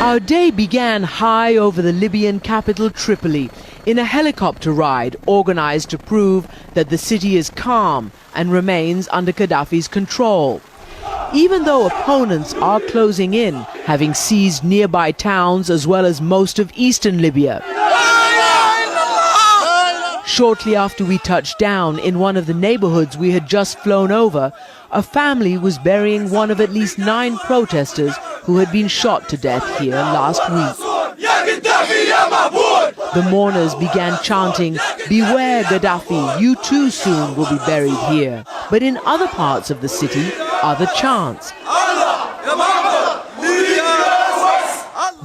Our day began high over the Libyan capital Tripoli in a helicopter ride organized to prove that the city is calm and remains under Gaddafi's control. Even though opponents are closing in, having seized nearby towns as well as most of eastern Libya. Shortly after we touched down in one of the neighborhoods we had just flown over, a family was burying one of at least 9 protesters who had been shot to death here last week. The mourners began chanting, "Beware Gaddafi, you too soon will be buried here." But in other parts of the city, other chants.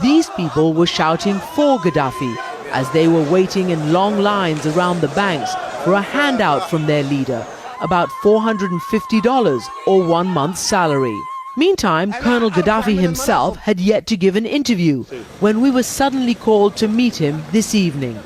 These people were shouting for Gaddafi as they were waiting in long lines around the banks for a handout from their leader, about $450 or 1 month's salary. Meantime, Colonel Gaddafi himself had yet to give an interview when we were suddenly called to meet him this evening.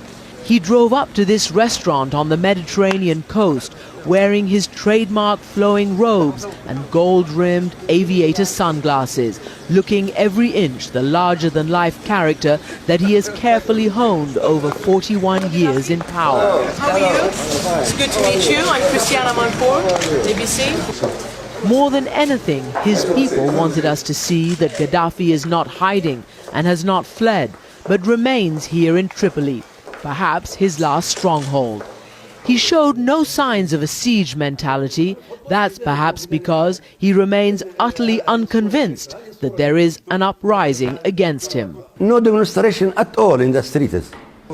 He drove up to this restaurant on the Mediterranean coast wearing his trademark flowing robes and gold-rimmed aviator sunglasses, looking every inch the larger-than-life character that he has carefully honed over 41 years in power. How are you? It's good to meet you. I'm Christiana Manpour, ABC. More than anything, his people wanted us to see that Gaddafi is not hiding and has not fled, but remains here in Tripoli, perhaps his last stronghold. He showed no signs of a siege mentality. That's perhaps because he remains utterly unconvinced that there is an uprising against him. No demonstration at all in the streets.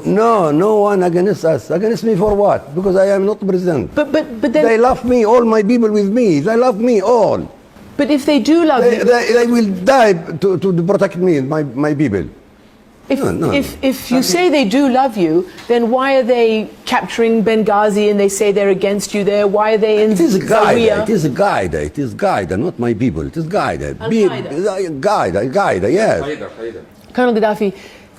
No one against us. Against me for what? Because I am not president. But then... They love me, all my people with me. They love me all. But if they do love you... They will die to protect me, my people. If you say they do love you, then why are they capturing Benghazi and they say they're against you there? Why are they in Zawiya? It is a guide. It is guide, not my people. It is guide. Guide, yes. Colonel Gaddafi,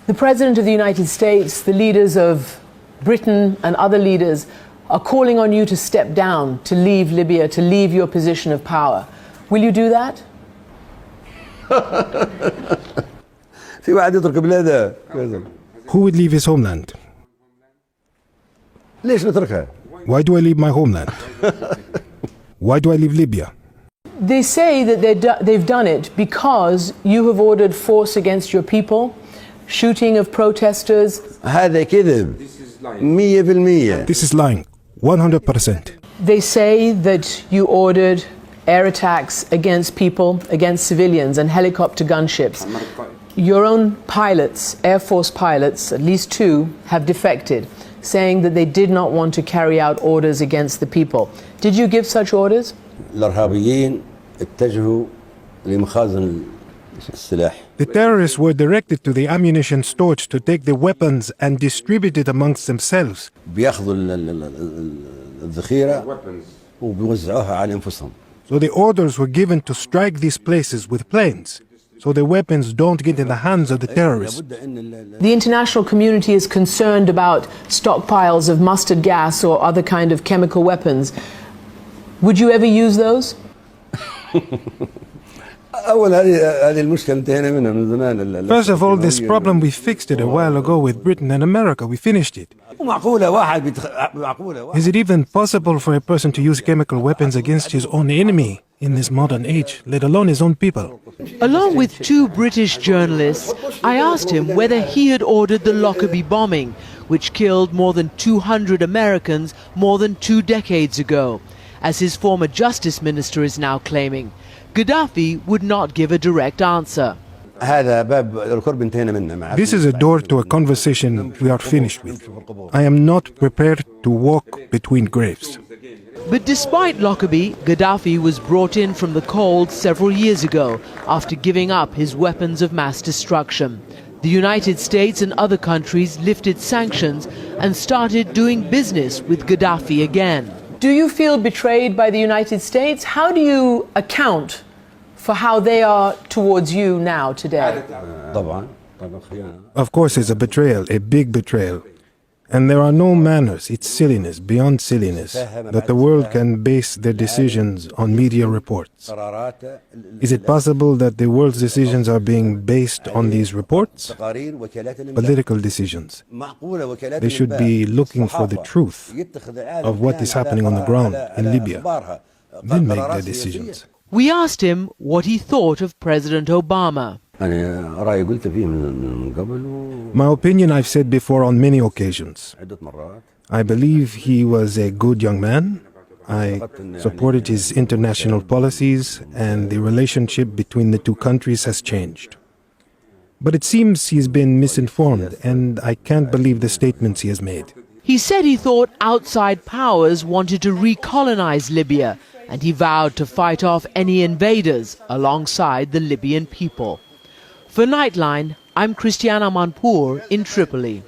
the President of the United States, the leaders of Britain and other leaders are calling on you to step down, to leave Libya, to leave your position of power. Will you do that? Who would leave his homeland? Why do I leave my homeland? Why do I leave Libya? They say that they've done it because you have ordered force against your people, shooting of protesters. This is lying, 100%. They say that you ordered air attacks against people, against civilians, and helicopter gunships. Your own pilots, Air Force pilots, at least 2, have defected, saying that they did not want to carry out orders against the people. Did you give such orders? The terrorists were directed to the ammunition stores to take the weapons and distribute it amongst themselves. So the orders were given to strike these places with planes, so the weapons don't get in the hands of the terrorists. The international community is concerned about stockpiles of mustard gas or other kind of chemical weapons. Would you ever use those? First of all, this problem, we fixed it a while ago with Britain and America. We finished it. Is it even possible for a person to use chemical weapons against his own enemy in this modern age, let alone his own people? Along with 2 British journalists, I asked him whether he had ordered the Lockerbie bombing, which killed more than 200 Americans more than 2 decades ago, as his former justice minister is now claiming. Gaddafi would not give a direct answer. This is a door to a conversation we are finished with. I am not prepared to walk between graves. But despite Lockerbie, Gaddafi was brought in from the cold several years ago after giving up his weapons of mass destruction. The United States and other countries lifted sanctions and started doing business with Gaddafi again. Do you feel betrayed by the United States? How do you account for how they are towards you now, today? Of course, it's a betrayal, a big betrayal. And there are no manners, it's silliness, beyond silliness, that the world can base their decisions on media reports. Is it possible that the world's decisions are being based on these reports? Political decisions. They should be looking for the truth of what is happening on the ground in Libya, then make their decisions. We asked him what he thought of President Obama. My opinion I've said before on many occasions. I believe he was a good young man. I supported his international policies, and the relationship between the two countries has changed. But it seems he's been misinformed, and I can't believe the statements he has made. He said he thought outside powers wanted to recolonize Libya, and he vowed to fight off any invaders alongside the Libyan people. For Nightline, I'm Christiana Manpour in Tripoli.